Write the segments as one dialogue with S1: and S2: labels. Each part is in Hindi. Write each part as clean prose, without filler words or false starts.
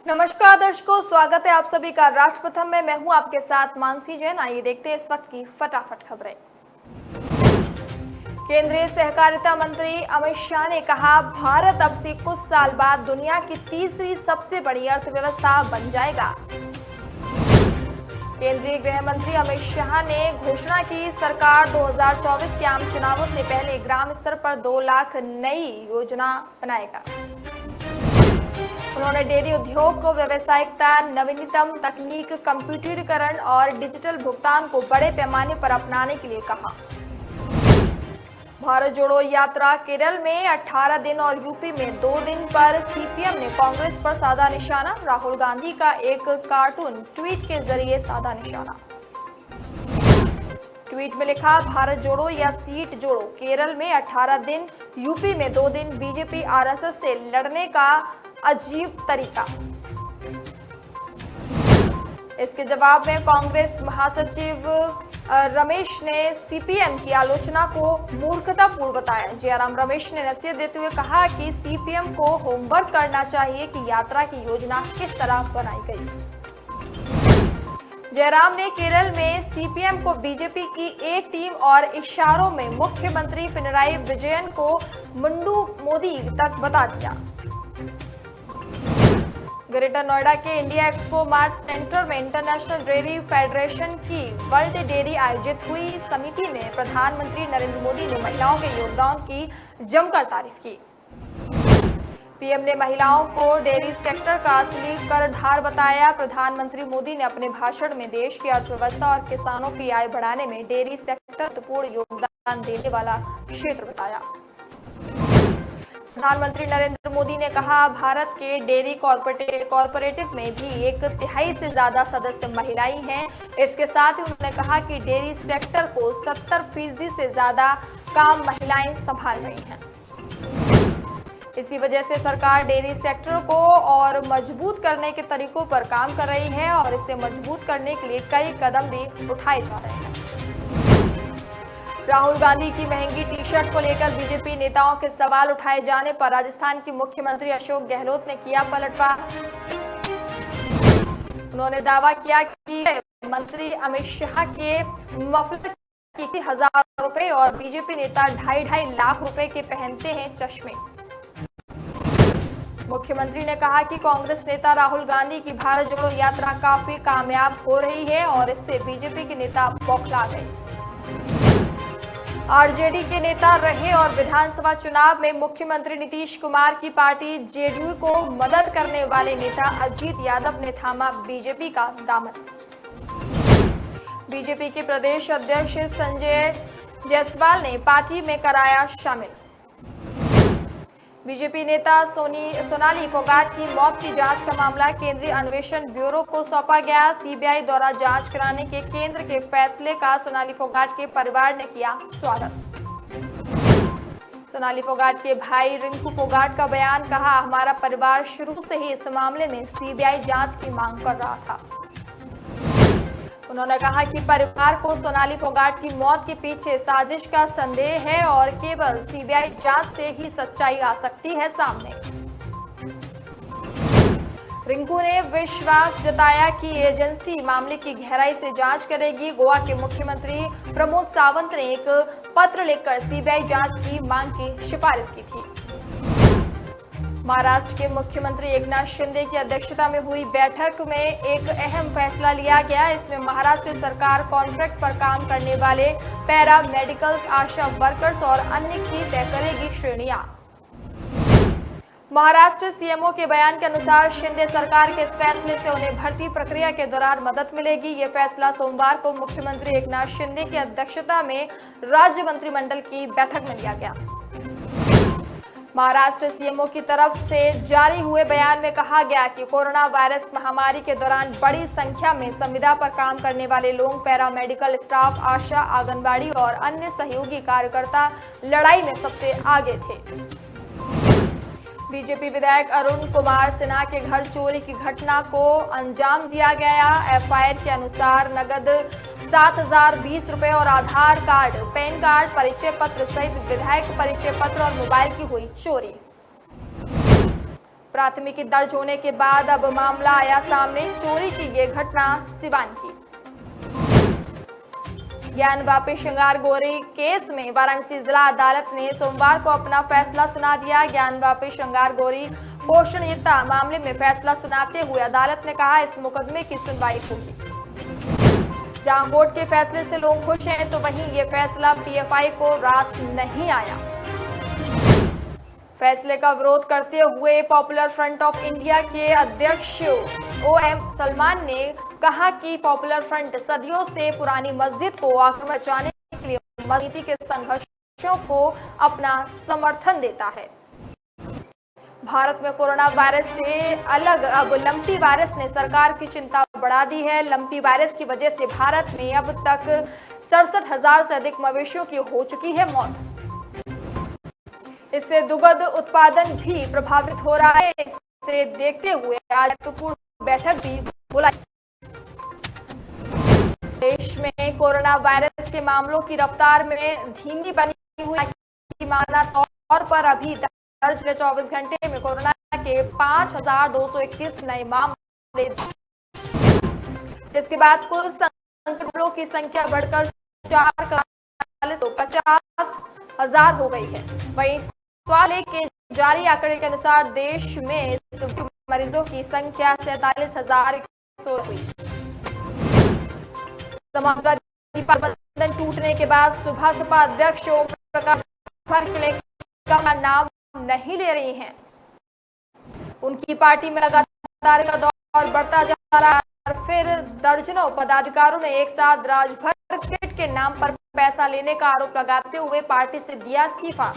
S1: नमस्कार दर्शकों, स्वागत है आप सभी का राष्ट्र प्रथम में। मैं हूं आपके साथ मानसी जैन। आइए देखते हैं इस वक्त की फटाफट खबरें। केंद्रीय सहकारिता मंत्री अमित शाह ने कहा, भारत अब से कुछ साल बाद दुनिया की तीसरी सबसे बड़ी अर्थव्यवस्था बन जाएगा। केंद्रीय गृह मंत्री अमित शाह ने घोषणा की, सरकार 2024 के आम चुनावों से पहले ग्राम स्तर पर 2 लाख नई योजना बनाएगा। उन्होंने डेयरी उद्योग को व्यावसायिकता, नवीनतम तकनीक, कंप्यूटरीकरण और डिजिटल भुगतान को बड़े पैमाने पर अपनाने के लिए कहा। भारत जोड़ो यात्रा केरल में 18 दिन और यूपी में 2 दिन पर सीपीएम ने कांग्रेस पर साधा निशाना। राहुल गांधी का एक कार्टून ट्वीट के जरिए साधा निशाना। ट्वीट में लिखा, भारत जोड़ो या सीट जोड़ो, केरल में 18 दिन, यूपी में 2 दिन, बीजेपी आरएसएस से लड़ने का अजीब तरीका। इसके जवाब में कांग्रेस महासचिव रमेश ने सीपीएम की आलोचना को मूर्खतापूर्ण बताया। जयराम रमेश ने नसीहत देते हुए कहा कि सीपीएम को होमवर्क करना चाहिए कि यात्रा की योजना किस तरह बनाई गई। जयराम ने केरल में सीपीएम को बीजेपी की ए टीम और इशारों में मुख्यमंत्री पिनराई विजयन को मुंडू मोदी तक बता दिया। ग्रेटर नोएडा के इंडिया एक्सपो मार्ट सेंटर में इंटरनेशनल डेयरी फेडरेशन की वर्ल्ड डेयरी आयोजित हुई। समिति में प्रधानमंत्री नरेंद्र मोदी ने महिलाओं के योगदान की जमकर तारीफ की। पीएम ने महिलाओं को डेयरी सेक्टर का असली कर्णधार बताया। प्रधानमंत्री मोदी ने अपने भाषण में देश की अर्थव्यवस्था और किसानों की आय बढ़ाने में डेयरी सेक्टर महत्वपूर्ण योगदान देने वाला क्षेत्र बताया। प्रधानमंत्री नरेंद्र मोदी ने कहा, भारत के डेयरी कॉर्पोरेटिव में भी 1/3 से ज्यादा सदस्य महिलाएं हैं। इसके साथ ही उन्होंने कहा कि डेयरी सेक्टर को 70% से ज्यादा काम महिलाएं संभाल रही हैं। इसी वजह से सरकार डेयरी सेक्टर को और मजबूत करने के तरीकों पर काम कर रही है और इसे मजबूत करने के लिए कई कदम भी उठाए जा रहे हैं। राहुल गांधी की महंगी टी शर्ट को लेकर बीजेपी नेताओं के सवाल उठाए जाने पर राजस्थान के मुख्यमंत्री अशोक गहलोत ने किया पलटवार। उन्होंने दावा किया कि मंत्री अमित शाह के मफलर की 1000 रुपए और बीजेपी नेता 2.5 लाख रुपए के पहनते हैं चश्मे। मुख्यमंत्री ने कहा कि कांग्रेस नेता राहुल गांधी की भारत जोड़ो यात्रा काफी कामयाब हो रही है और इससे बीजेपी के नेता बौखला गए। आरजेडी के नेता रहे और विधानसभा चुनाव में मुख्यमंत्री नीतीश कुमार की पार्टी जेडीयू को मदद करने वाले नेता अजीत यादव ने थामा बीजेपी का दामन। बीजेपी के प्रदेश अध्यक्ष संजय जायसवाल ने पार्टी में कराया शामिल। बीजेपी नेता सोनाली फोगाट की मौत की जांच का मामला केंद्रीय अन्वेषण ब्यूरो को सौंपा गया। सीबीआई द्वारा जांच कराने के केंद्र के फैसले का सोनाली फोगाट के परिवार ने किया स्वागत। सोनाली फोगाट के भाई रिंकू फोगाट का बयान, कहा, हमारा परिवार शुरू से ही इस मामले में सीबीआई जांच की मांग कर रहा था। उन्होंने कहा कि परिवार को सोनाली फोगाट की मौत के पीछे साजिश का संदेह है और केवल सीबीआई जांच से ही सच्चाई आ सकती है सामने। रिंकू ने विश्वास जताया कि एजेंसी मामले की गहराई से जांच करेगी। गोवा के मुख्यमंत्री प्रमोद सावंत ने एक पत्र लिखकर सीबीआई जांच की मांग की सिफारिश की थी। महाराष्ट्र के मुख्यमंत्री एकनाथ शिंदे की अध्यक्षता में हुई बैठक में एक अहम फैसला लिया गया। इसमें महाराष्ट्र सरकार कॉन्ट्रैक्ट पर काम करने वाले पैरा मेडिकल्स, आशा वर्कर्स और अन्य की तय करेगी श्रेणियां। महाराष्ट्र सीएमओ के बयान के अनुसार शिंदे सरकार के इस फैसले से उन्हें भर्ती प्रक्रिया के दौरान मदद मिलेगी। ये फैसला सोमवार को मुख्यमंत्री एकनाथ शिंदे की अध्यक्षता में राज्य मंत्रिमंडल की बैठक में लिया गया। महाराष्ट्र सीएमओ की तरफ से जारी हुए बयान में कहा गया कि कोरोना वायरस महामारी के दौरान बड़ी संख्या में संविदा पर काम करने वाले लोग, पैरामेडिकल स्टाफ, आशा, आंगनबाड़ी और अन्य सहयोगी कार्यकर्ता लड़ाई में सबसे आगे थे। बीजेपी विधायक अरुण कुमार सिन्हा के घर चोरी की घटना को अंजाम दिया गया। एफआईआर के अनुसार नगद 7,020 रुपए और आधार कार्ड, पैन कार्ड, परिचय पत्र सहित विधायक परिचय पत्र और मोबाइल की हुई चोरी। प्राथमिकी दर्ज होने के बाद अब मामला आया सामने। चोरी की ये घटना सिवान की। ज्ञानवापी श्रृंगार गोरी केस में वाराणसी जिला अदालत ने सोमवार को अपना फैसला सुना दिया। ज्ञानवापी श्रृंगार गोरी पोषणयुक्ता मामले में फैसला सुनाते हुए अदालत ने कहा इस मुकदमे की सुनवाई होगी। जहां कोर्ट के फैसले से लोग खुश हैं, तो वहीं ये फैसला पीएफआई को रास नहीं आया। फैसले का विरोध करते हुए पॉपुलर फ्रंट ऑफ इंडिया के अध्यक्ष ओएम सलमान ने कहा कि पॉपुलर फ्रंट सदियों से पुरानी मस्जिद को आक्रमण बचाने के लिए राजनीति के संघर्षों को अपना समर्थन देता है। भारत में कोरोना वायरस से अलग अब लंपी वायरस ने सरकार की चिंता बढ़ा दी है। लंपी वायरस की वजह से भारत में अब तक 67,000 से अधिक मवेशियों की हो चुकी है मौत। इससे दुग्ध उत्पादन भी प्रभावित हो रहा है। इसे देखते हुए आज महत्वपूर्ण बैठक भी बुलाई। देश में कोरोना वायरस के मामलों की रफ्तार में धीमी बनी हुई है। माना तौर पर अभी दर्ज 24 घंटे में कोरोना के 5,221 नए मामले, इसके बाद कुल संक्रमितों की संख्या बढ़कर 4,50,000 हो गई है। वहीं स्वास्थ्य के जारी आंकड़े के अनुसार देश में मरीजों की संख्या 47,100 हुई। समाजवादी प्रबंधन टूटने के बाद सुबह सपा अध्यक्ष ओम प्रकाश का नाम नहीं ले रही हैं। उनकी पार्टी में लगातार का दौर बढ़ता जा रहा है। फिर दर्जनों पदाधिकारियों ने एक साथ राजभर क्रिकेट के नाम पर पैसा लेने का आरोप लगाते हुए पार्टी से दिया इस्तीफा।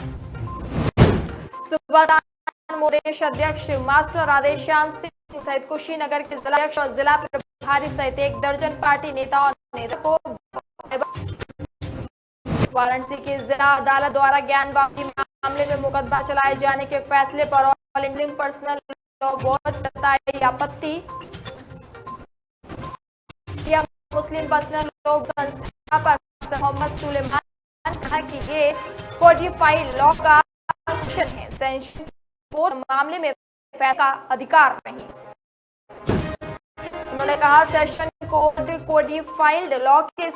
S1: सुबह प्रदेश अध्यक्ष मास्टर राधेश्याम सिंह सहित कुशीनगर के जिला अध्यक्ष और जिला प्रभारी सहित एक दर्जन पार्टी नेताओं ने वाराणसी की जिला अदालत द्वारा ज्ञानवापी मामले में मुकदमा चलाए जाने के फैसले पर all India personal law board जताई आपत्ति। मुस्लिम पर्सनल लॉ संस्थापक मोहम्मद सुलेमान कहा कि ये कोडिफाइड लॉ का है, सेशन कोर्ट मामले में फैसला का अधिकार नहीं। उन्होंने कहा सेशन कोर्ट कोडिफाइड लॉ के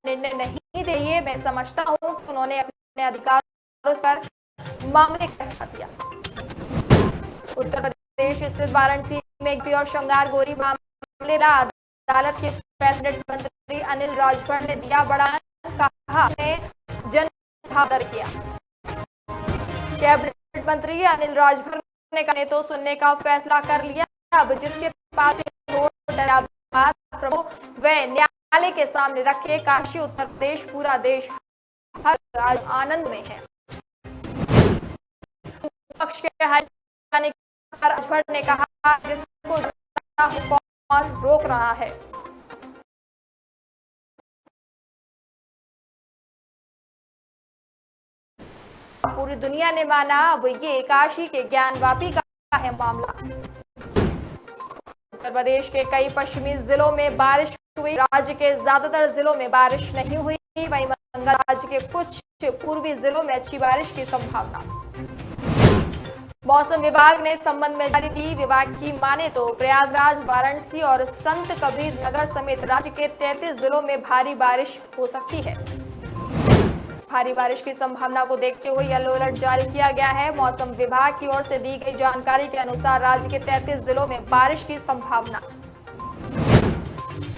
S1: निर्णय नहीं दे। ये मैं समझता हूं कि उन्होंने अपने अधिकारों पर मामले का फैसला दिया। उत्तर प्रदेश स्थित वाराणसी में एक और श्रृंगार गोरी मामले अदालत के फैसले मंत्री अनिल राजभर ने दिया बड़ा कहा जनभादर किया। कैबिनेट मंत्री अनिल राजभर ने कहा तो सुनने का फैसला कर लिया। अब जिसके पास वे न्यायालय के सामने रखे। काशी उत्तर प्रदेश पूरा देश हर आनंद में है। पक्ष के राजभर ने कहा जिसको कौन रोक रहा है। पूरी दुनिया ने माना अब ये काशी के ज्ञानवापी का है मामला। उत्तर प्रदेश के कई पश्चिमी जिलों में बारिश हुई। राज्य के ज्यादातर जिलों में बारिश नहीं हुई। वहीं बंगाल राज्य के कुछ पूर्वी जिलों में अच्छी बारिश की संभावना। मौसम विभाग ने संबंध में जारी दी। विभाग की माने तो प्रयागराज, वाराणसी और संत कबीर नगर समेत राज्य के 33 जिलों में भारी बारिश हो सकती है। भारी बारिश की संभावना को देखते हुए येलो अलर्ट जारी किया गया है। मौसम विभाग की ओर से दी गई जानकारी के अनुसार राज्य के 33 जिलों में बारिश की संभावना।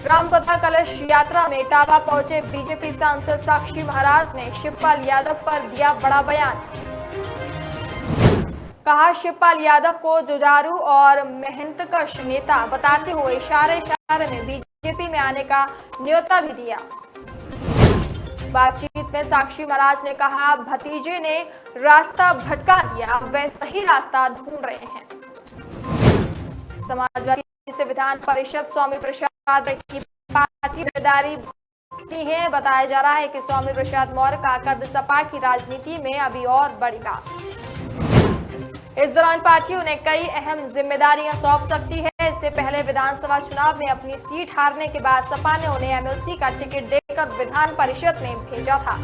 S1: रामकथा कलश यात्रा में इटावा पहुंचे बीजेपी सांसद साक्षी महाराज ने शिवपाल यादव पर दिया बड़ा बयान। कहा शिवपाल यादव को जुझारू और मेहनतकश नेता बताते हुए इशारे में बीजेपी में आने का न्योता भी दिया। बातचीत में साक्षी महाराज ने कहा भतीजे ने रास्ता भटका दिया, वे सही रास्ता ढूंढ रहे हैं। समाजवादी से विधान परिषद स्वामी प्रसाद की पार्टी दावेदारी है। बताया जा रहा है कि स्वामी प्रसाद मौर्य का कद सपा की राजनीति में अभी और बढ़ेगा। इस दौरान पार्टी उन्हें कई अहम जिम्मेदारियां सौंप सकती है। इससे पहले विधानसभा चुनाव में अपनी सीट हारने के बाद सपा ने उन्हें एमएलसी का टिकट देकर विधान परिषद में भेजा था।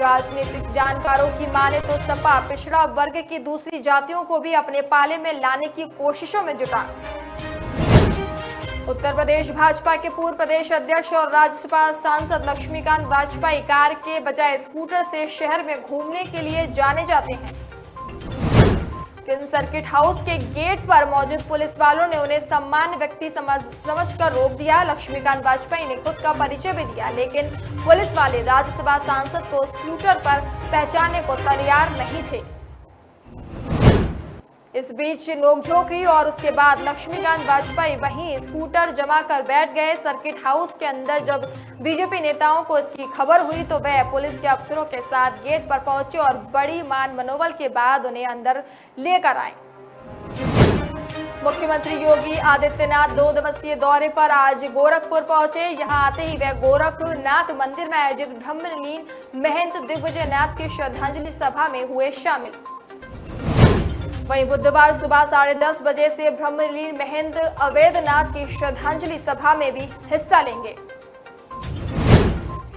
S1: राजनीतिक जानकारों की माने तो सपा पिछड़ा वर्ग की दूसरी जातियों को भी अपने पाले में लाने की कोशिशों में जुटा। उत्तर प्रदेश भाजपा के पूर्व प्रदेश अध्यक्ष और राज्यसभा सांसद लक्ष्मीकांत वाजपेयी कार के बजाय स्कूटर से शहर में घूमने के लिए जाने जाते हैं, लेकिन सर्किट हाउस के गेट पर मौजूद पुलिस वालों ने उन्हें सामान्य व्यक्ति समझकर रोक दिया। लक्ष्मीकांत वाजपेयी ने खुद का परिचय भी दिया, लेकिन पुलिस वाले राज्यसभा सांसद को स्कूटर पर पहचानने को तैयार नहीं थे। इस बीच नोकझोंक हुई और उसके बाद लक्ष्मीकांत वाजपेयी वहीं स्कूटर जमा कर बैठ गए। सर्किट हाउस के अंदर जब बीजेपी नेताओं को इसकी खबर हुई तो वह पुलिस के अफसरों के साथ गेट पर पहुंचे और बड़ी मान मनोबल के बाद उन्हें अंदर लेकर आए। मुख्यमंत्री योगी आदित्यनाथ 2 दिवसीय दौरे पर आज गोरखपुर पहुंचे। यहां आते ही वे गोरखनाथ मंदिर में आयोजित ब्रह्मलीन महंत दिग्विजयनाथ की श्रद्धांजलि सभा में हुए शामिल। वहीं बुधवार सुबह 10:30 बजे से ब्रह्मलीन महंत अवैधनाथ की श्रद्धांजलि सभा में भी हिस्सा लेंगे।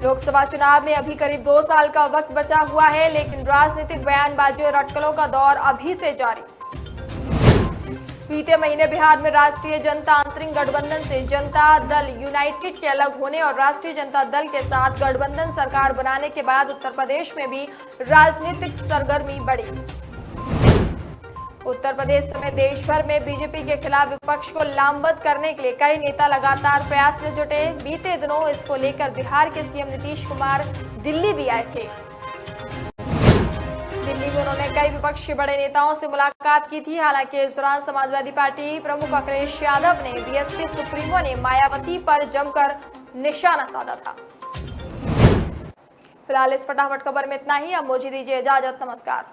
S1: लोकसभा चुनाव में अभी करीब 2 साल का वक्त बचा हुआ है, लेकिन राजनीतिक बयानबाजी और अटकलों का दौर अभी से जारी। बीते महीने बिहार में राष्ट्रीय जनतांत्रिक गठबंधन से जनता दल यूनाइटेड के अलग होने और राष्ट्रीय जनता दल के साथ गठबंधन सरकार बनाने के बाद उत्तर प्रदेश में भी राजनीतिक सरगर्मी बढ़ी। उत्तर प्रदेश समेत देश भर में बीजेपी के खिलाफ विपक्ष को लामबंद करने के लिए कई नेता लगातार प्रयास में जुटे। बीते दिनों इसको लेकर बिहार के सीएम नीतीश कुमार दिल्ली भी आए थे। दिल्ली में उन्होंने कई विपक्ष के बड़े नेताओं से मुलाकात की थी। हालांकि इस दौरान समाजवादी पार्टी प्रमुख अखिलेश यादव ने बीएसपी सुप्रीमो ने मायावती पर जमकर निशाना साधा था। फिलहाल इस फटाफट खबर में इतना ही। अब मुझे दीजिए इजाजत। नमस्कार।